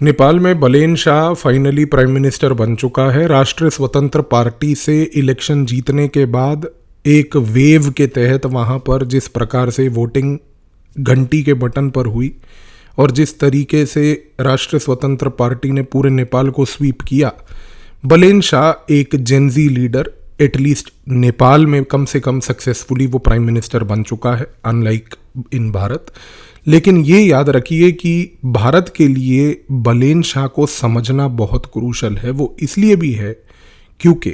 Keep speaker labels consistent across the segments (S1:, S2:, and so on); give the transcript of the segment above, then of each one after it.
S1: नेपाल में बलेन Shah finally prime minister बन चुका है। राष्ट्रीय स्वतंत्र पार्टी से इलेक्शन जीतने के बाद एक वेव के तहत वहाँ पर जिस प्रकार से वोटिंग घंटी के बटन पर हुई और जिस तरीके से राष्ट्रीय स्वतंत्र पार्टी ने पूरे नेपाल को स्वीप किया, बलेन शाह एक जेनजी लीडर, एटलीस्ट नेपाल में कम से कम सक्सेसफुली वो प्राइम मिनिस्टर बन चुका है, अनलाइक इन भारत। लेकिन ये याद रखिए कि भारत के लिए बलेन शाह को समझना बहुत क्रूशल है। वो इसलिए भी है क्योंकि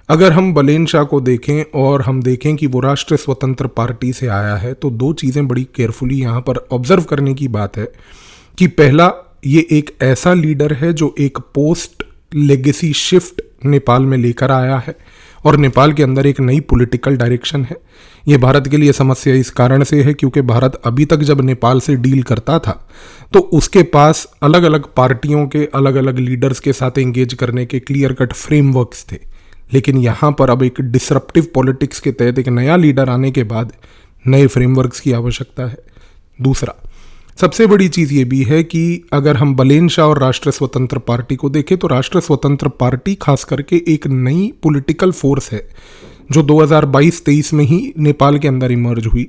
S1: अगर हम बलेन शाह को देखें और हम देखें कि वो राष्ट्रीय स्वतंत्र पार्टी से आया है, तो दो चीज़ें बड़ी केयरफुली यहाँ पर ऑब्जर्व करने की बात है कि पहला, ये एक ऐसा लीडर है जो एक पोस्ट लेगेसी शिफ्ट नेपाल में लेकर आया है और नेपाल के अंदर एक नई पॉलिटिकल डायरेक्शन है। ये भारत के लिए समस्या इस कारण से है क्योंकि भारत अभी तक जब नेपाल से डील करता था तो उसके पास अलग अलग पार्टियों के अलग अलग लीडर्स के साथ एंगेज करने के क्लियर कट फ्रेमवर्क्स थे। लेकिन यहाँ पर अब एक डिसरप्टिव पॉलिटिक्स के तहत एक नया लीडर आने के बाद नए फ्रेमवर्क्स की आवश्यकता है। दूसरा, सबसे बड़ी चीज़ ये भी है कि अगर हम बलेन शाह और राष्ट्रीय स्वतंत्र पार्टी को देखें तो राष्ट्रीय स्वतंत्र पार्टी खास करके एक नई पॉलिटिकल फोर्स है जो 2022-23 में ही नेपाल के अंदर इमर्ज हुई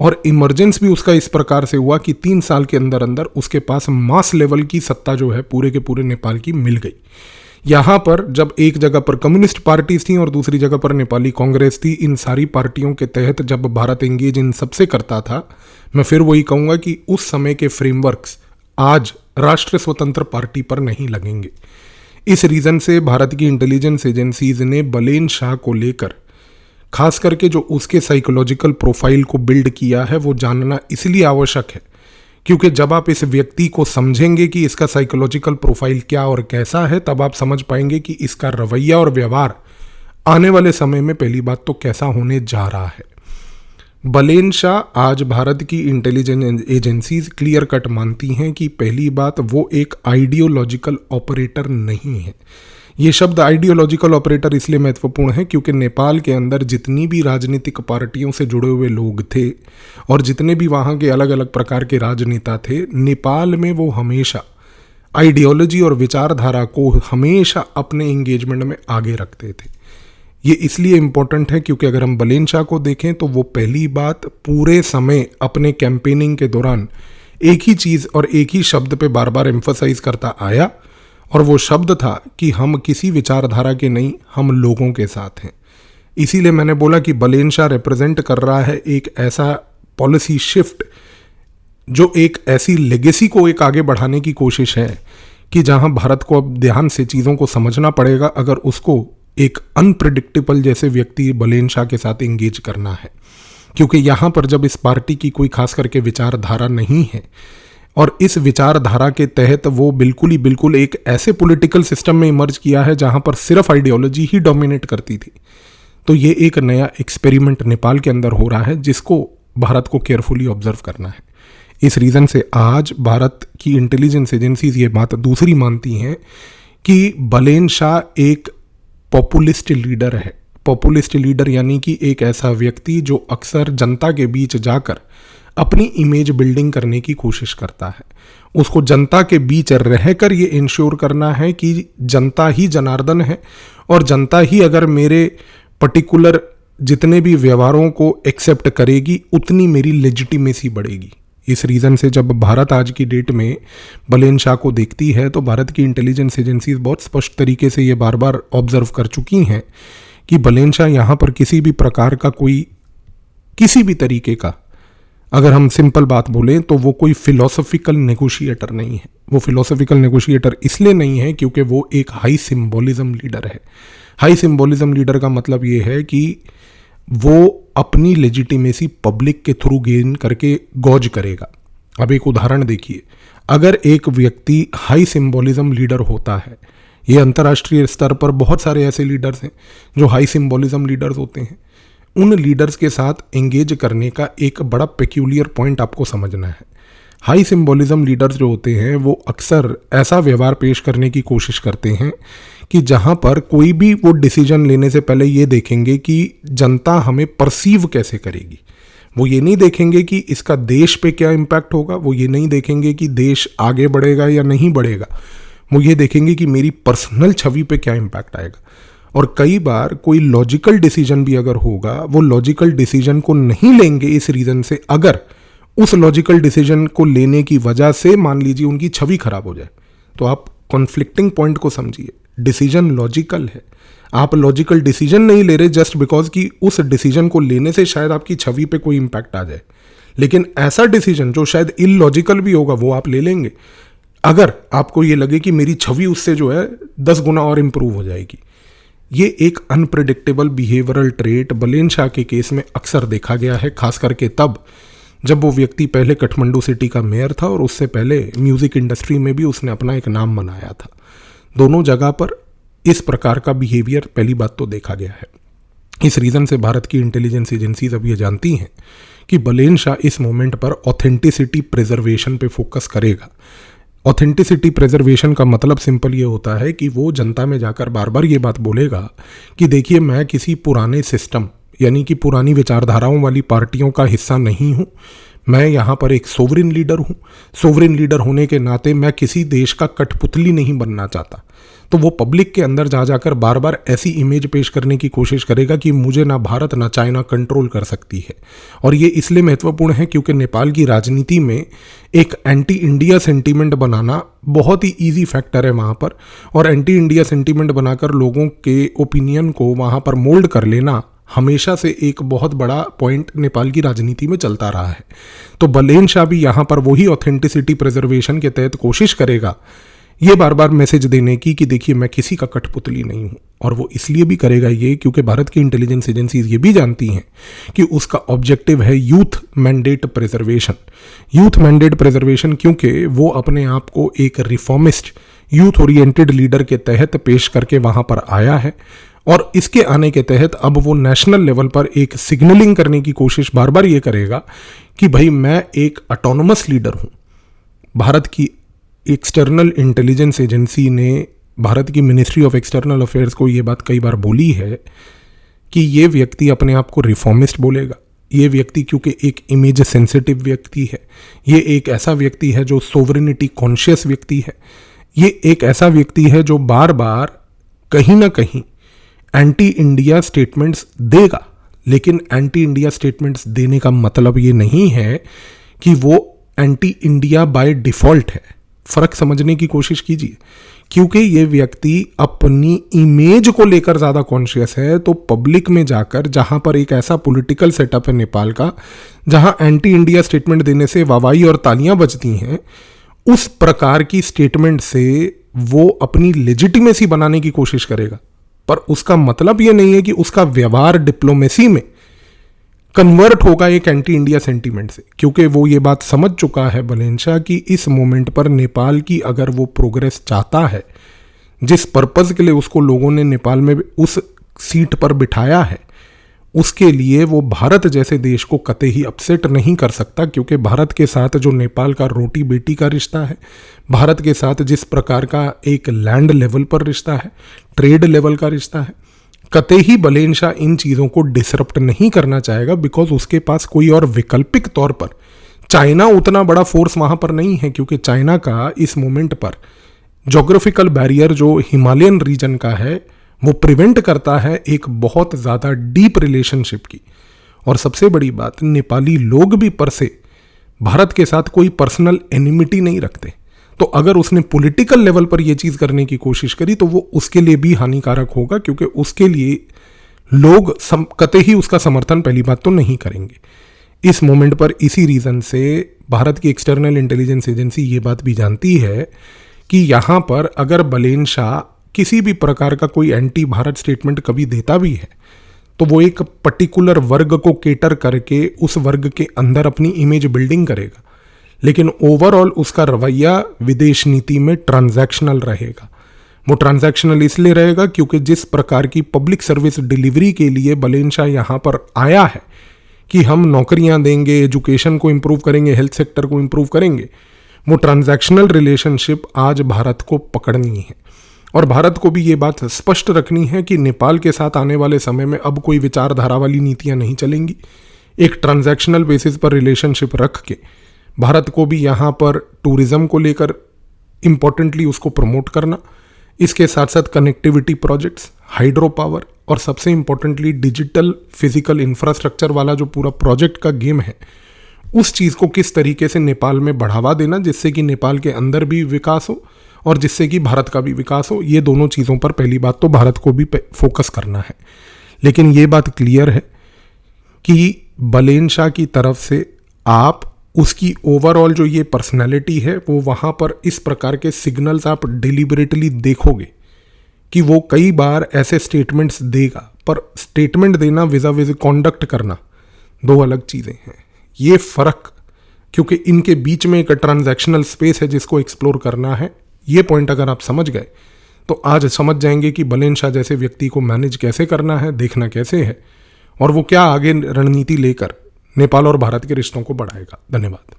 S1: और इमर्जेंस भी उसका इस प्रकार से हुआ कि 3 साल के अंदर अंदर उसके पास मास लेवल की सत्ता जो है पूरे के पूरे नेपाल की मिल गई। यहाँ पर जब एक जगह पर कम्युनिस्ट पार्टीज थी और दूसरी जगह पर नेपाली कांग्रेस थी, इन सारी पार्टियों के तहत जब भारत एंगेज इन सबसे करता था, मैं फिर वही कहूँगा कि उस समय के फ्रेमवर्क्स आज राष्ट्रीय स्वतंत्र पार्टी पर नहीं लगेंगे। इस रीज़न से भारत की इंटेलिजेंस एजेंसीज ने बलेन शाह को लेकर खास करके जो उसके साइकोलॉजिकल प्रोफाइल को बिल्ड किया है वो जानना इसलिए आवश्यक है क्योंकि जब आप इस व्यक्ति को समझेंगे कि इसका साइकोलॉजिकल प्रोफाइल क्या और कैसा है, तब आप समझ पाएंगे कि इसका रवैया और व्यवहार आने वाले समय में पहली बात तो कैसा होने जा रहा है। बलेन शाह आज भारत की इंटेलिजेंस एजेंसीज क्लियर कट मानती हैं कि पहली बात वो एक आइडियोलॉजिकल ऑपरेटर नहीं है। ये शब्द आइडियोलॉजिकल ऑपरेटर इसलिए महत्वपूर्ण है क्योंकि नेपाल के अंदर जितनी भी राजनीतिक पार्टियों से जुड़े हुए लोग थे और जितने भी वहाँ के अलग अलग प्रकार के राजनेता थे, नेपाल में वो हमेशा आइडियोलॉजी और विचारधारा को हमेशा अपने एंगेजमेंट में आगे रखते थे। ये इसलिए इम्पोर्टेंट है क्योंकि अगर हम बलेन शाह को देखें तो वो पहली बात पूरे समय अपने कैंपेनिंग के दौरान एक ही चीज़ और एक ही शब्द पे बार बार एम्फसाइज करता आया और वो शब्द था कि हम किसी विचारधारा के नहीं, हम लोगों के साथ हैं। इसीलिए मैंने बोला कि बलेन शाह रिप्रेजेंट कर रहा है एक ऐसा पॉलिसी शिफ्ट जो एक ऐसी लेगेसी को एक आगे बढ़ाने की कोशिश है कि जहां भारत को अब ध्यान से चीज़ों को समझना पड़ेगा अगर उसको एक अनप्रेडिक्टेबल जैसे व्यक्ति बलेन शाह के साथ एंगेज करना है। क्योंकि यहाँ पर जब इस पार्टी की कोई खास करके विचारधारा नहीं है और इस विचारधारा के तहत वो बिल्कुल एक ऐसे पॉलिटिकल सिस्टम में इमर्ज किया है जहाँ पर सिर्फ आइडियोलॉजी ही डोमिनेट करती थी, तो ये एक नया एक्सपेरिमेंट नेपाल के अंदर हो रहा है जिसको भारत को केयरफुली ऑब्जर्व करना है। इस रीज़न से आज भारत की इंटेलिजेंस एजेंसीज ये बात दूसरी मानती हैं कि बलेन शाह एक पॉपुलिस्ट लीडर है। पॉपुलिस्ट लीडर यानी कि एक ऐसा व्यक्ति जो अक्सर जनता के बीच जाकर अपनी इमेज बिल्डिंग करने की कोशिश करता है। उसको जनता के बीच रहकर ये इंश्योर करना है कि जनता ही जनार्दन है और जनता ही अगर मेरे पर्टिकुलर जितने भी व्यवहारों को एक्सेप्ट करेगी उतनी मेरी लेजिटिमेसी बढ़ेगी। इस रीज़न से जब भारत आज की डेट में बलेन शाह को देखती है तो भारत की इंटेलिजेंस एजेंसीज बहुत स्पष्ट तरीके से ये बार बार ऑब्जर्व कर चुकी हैं कि बलेन शाह यहाँ पर किसी भी प्रकार का किसी भी तरीके का, अगर हम सिंपल बात बोलें तो वो कोई फिलोसॉफिकल नेगोशिएटर नहीं है। वो फिलोसॉफिकल नेगोशिएटर इसलिए नहीं है क्योंकि वो एक हाई सिंबोलिज्म लीडर है। हाई सिंबोलिज्म लीडर का मतलब ये है कि वो अपनी लेजिटिमेसी पब्लिक के थ्रू गेन करके गॉज करेगा। अब एक उदाहरण देखिए, अगर एक व्यक्ति हाई सिंबोलिज्म लीडर होता है, ये अंतर्राष्ट्रीय स्तर पर बहुत सारे ऐसे लीडर्स हैं जो हाई सिंबोलिज्म लीडर्स होते हैं, उन लीडर्स के साथ एंगेज करने का एक बड़ा पेक्यूलियर पॉइंट आपको समझना है। हाई सिंबोलिज्म लीडर्स जो होते हैं वो अक्सर ऐसा व्यवहार पेश करने की कोशिश करते हैं कि जहां पर कोई भी वो डिसीजन लेने से पहले ये देखेंगे कि जनता हमें परसीव कैसे करेगी। वो ये नहीं देखेंगे कि इसका देश पे क्या इम्पैक्ट होगा, वो ये नहीं देखेंगे कि देश आगे बढ़ेगा या नहीं बढ़ेगा, वो ये देखेंगे कि मेरी पर्सनल छवि पे क्या इम्पैक्ट आएगा। और कई बार कोई लॉजिकल डिसीजन भी अगर होगा, वो लॉजिकल डिसीजन को नहीं लेंगे इस रीज़न से, अगर उस लॉजिकल डिसीजन को लेने की वजह से मान लीजिए उनकी छवि खराब हो जाए, तो आप कॉन्फ्लिक्टिंग पॉइंट को समझिए। डिसीजन लॉजिकल है, आप लॉजिकल डिसीजन नहीं ले रहे जस्ट बिकॉज कि उस डिसीजन को लेने से शायद आपकी छवि पे कोई इंपैक्ट आ जाए, लेकिन ऐसा डिसीजन जो शायद इलॉजिकल भी होगा वो आप ले लेंगे अगर आपको ये लगे कि मेरी छवि उससे जो है 10 गुना और इंप्रूव हो जाएगी। ये एक अनप्रिडिक्टेबल बिहेवियरल ट्रेट बलेन शाह के केस में अक्सर देखा गया है, खास करके तब जब वो व्यक्ति पहले काठमांडू सिटी का मेयर था और उससे पहले म्यूजिक इंडस्ट्री में भी उसने अपना एक नाम बनाया था। दोनों जगह पर इस प्रकार का बिहेवियर पहली बात तो देखा गया है। इस रीज़न से भारत की इंटेलिजेंस एजेंसीज अब ये जानती हैं कि बलेन शाह इस मोमेंट पर ऑथेंटिसिटी प्रिजर्वेशन पे फोकस करेगा। ऑथेंटिसिटी प्रिजर्वेशन का मतलब सिंपल ये होता है कि वो जनता में जाकर बार बार ये बात बोलेगा कि देखिए मैं किसी पुराने सिस्टम यानी कि पुरानी विचारधाराओं वाली पार्टियों का हिस्सा नहीं हूँ, मैं यहाँ पर एक सोवरिन लीडर हूँ। सोवरिन लीडर होने के नाते मैं किसी देश का कठपुतली नहीं बनना चाहता। तो वो पब्लिक के अंदर जा जाकर बार बार ऐसी इमेज पेश करने की कोशिश करेगा कि मुझे ना भारत ना चाइना कंट्रोल कर सकती है। और ये इसलिए महत्वपूर्ण है क्योंकि नेपाल की राजनीति में एक एंटी इंडिया सेंटीमेंट बनाना बहुत ही ईजी फैक्टर है वहाँ पर, और एंटी इंडिया सेंटीमेंट बनाकर लोगों के ओपिनियन को वहाँ पर मोल्ड कर लेना हमेशा से एक बहुत बड़ा पॉइंट नेपाल की राजनीति में चलता रहा है। तो बलेन शाह भी यहाँ पर वही ऑथेंटिसिटी प्रिजर्वेशन के तहत कोशिश करेगा ये बार बार मैसेज देने की कि देखिए मैं किसी का कठपुतली नहीं हूँ। और वो इसलिए भी करेगा ये क्योंकि भारत की इंटेलिजेंस एजेंसीज ये भी जानती हैं कि उसका ऑब्जेक्टिव है youth mandate preservation. Youth mandate preservation क्योंकि वो अपने आप को एक रिफॉर्मिस्ट यूथ ओरिएंटेड लीडर के तहत पेश करके वहाँ पर आया है, और इसके आने के तहत अब वो नेशनल लेवल पर एक सिग्नलिंग करने की कोशिश बार बार ये करेगा कि भाई मैं एक ऑटोनोमस लीडर हूँ। भारत की एक्सटर्नल इंटेलिजेंस एजेंसी ने भारत की मिनिस्ट्री ऑफ एक्सटर्नल अफेयर्स को ये बात कई बार बोली है कि ये व्यक्ति अपने आप को रिफॉर्मिस्ट बोलेगा। ये व्यक्ति क्योंकि एक इमेज सेंसिटिव व्यक्ति है, ये एक ऐसा व्यक्ति है जो सोवरेनिटी कॉन्शियस व्यक्ति है, ये एक ऐसा व्यक्ति है जो बार बार कहीं ना कहीं एंटी इंडिया स्टेटमेंट्स देगा। लेकिन एंटी इंडिया स्टेटमेंट्स देने का मतलब ये नहीं है कि वो एंटी इंडिया बाय डिफॉल्ट है। फर्क समझने की कोशिश कीजिए, क्योंकि ये व्यक्ति अपनी इमेज को लेकर ज़्यादा कॉन्शियस है। तो पब्लिक में जाकर जहाँ पर एक ऐसा पॉलिटिकल सेटअप है नेपाल का जहाँ एंटी इंडिया स्टेटमेंट देने से वाहवाही और तालियां बजती हैं, उस प्रकार की स्टेटमेंट से वो अपनी लेजिटिमेसी बनाने की कोशिश करेगा। पर उसका मतलब ये नहीं है कि उसका व्यवहार डिप्लोमेसी में कन्वर्ट होगा एक एंटी इंडिया सेंटीमेंट से, क्योंकि वो ये बात समझ चुका है बलेन शाह कि इस मोमेंट पर नेपाल की अगर वो प्रोग्रेस चाहता है, जिस पर्पज़ के लिए उसको लोगों ने नेपाल में उस सीट पर बिठाया है, उसके लिए वो भारत जैसे देश को कतई ही अपसेट नहीं कर सकता। क्योंकि भारत के साथ जो नेपाल का रोटी बेटी का रिश्ता है, भारत के साथ जिस प्रकार का एक लैंड लेवल पर रिश्ता है, ट्रेड लेवल का रिश्ता है, कतई ही बलेन शाह इन चीज़ों को डिसरप्ट नहीं करना चाहेगा। बिकॉज उसके पास कोई और वैकल्पिक तौर पर चाइना उतना बड़ा फोर्स वहाँ पर नहीं है, क्योंकि चाइना का इस मोमेंट पर जोग्राफिकल बैरियर जो हिमालयन रीजन का है वो प्रिवेंट करता है एक बहुत ज़्यादा डीप रिलेशनशिप की। और सबसे बड़ी बात, नेपाली लोग भी पर से भारत के साथ कोई पर्सनल एनिमिटी नहीं रखते। तो अगर उसने पॉलिटिकल लेवल पर यह चीज़ करने की कोशिश करी तो वो उसके लिए भी हानिकारक होगा, क्योंकि उसके लिए लोग कतई ही उसका समर्थन पहली बात तो नहीं करेंगे इस मोमेंट पर। इसी रीज़न से भारत की एक्सटर्नल इंटेलिजेंस एजेंसी ये बात भी जानती है कि यहाँ पर अगर बलेन शाह किसी भी प्रकार का कोई एंटी भारत स्टेटमेंट कभी देता भी है तो वो एक पर्टिकुलर वर्ग को केटर करके उस वर्ग के अंदर अपनी इमेज बिल्डिंग करेगा, लेकिन ओवरऑल उसका रवैया विदेश नीति में ट्रांजैक्शनल रहेगा। वो ट्रांजैक्शनल इसलिए रहेगा क्योंकि जिस प्रकार की पब्लिक सर्विस डिलीवरी के लिए बलेन शाह यहाँ पर आया है कि हम नौकरियाँ देंगे, एजुकेशन को इम्प्रूव करेंगे, हेल्थ सेक्टर को इम्प्रूव करेंगे, वो ट्रांजैक्शनल रिलेशनशिप आज भारत को पकड़नी है। और भारत को भी ये बात स्पष्ट रखनी है कि नेपाल के साथ आने वाले समय में अब कोई विचारधारा वाली नीतियां नहीं चलेंगी। एक ट्रांजैक्शनल बेसिस पर रिलेशनशिप रख के भारत को भी यहाँ पर टूरिज्म को लेकर इम्पोर्टेंटली उसको प्रमोट करना, इसके साथ साथ कनेक्टिविटी प्रोजेक्ट्स, हाइड्रो पावर और सबसे इम्पोर्टेंटली डिजिटल फिजिकल इंफ्रास्ट्रक्चर वाला जो पूरा प्रोजेक्ट का गेम है, उस चीज़ को किस तरीके से नेपाल में बढ़ावा देना जिससे कि नेपाल के अंदर भी विकास हो और जिससे कि भारत का भी विकास हो। ये दोनों चीज़ों पर पहली बात तो भारत को भी फोकस करना है। लेकिन ये बात क्लियर है कि बलेन शाह की तरफ से आप उसकी ओवरऑल जो ये पर्सनैलिटी है वो वहाँ पर इस प्रकार के सिग्नल्स आप डिलिबरेटली देखोगे कि वो कई बार ऐसे स्टेटमेंट्स देगा, पर स्टेटमेंट देना विजा विज कॉन्डक्ट करना दो अलग चीज़ें हैं। ये फ़र्क, क्योंकि इनके बीच में एक ट्रांजैक्शनल स्पेस है जिसको एक्सप्लोर करना है, ये पॉइंट अगर आप समझ गए तो आज समझ जाएंगे कि बलेन शाह जैसे व्यक्ति को मैनेज कैसे करना है, देखना कैसे है और वो क्या आगे रणनीति लेकर नेपाल और भारत के रिश्तों को बढ़ाएगा। धन्यवाद।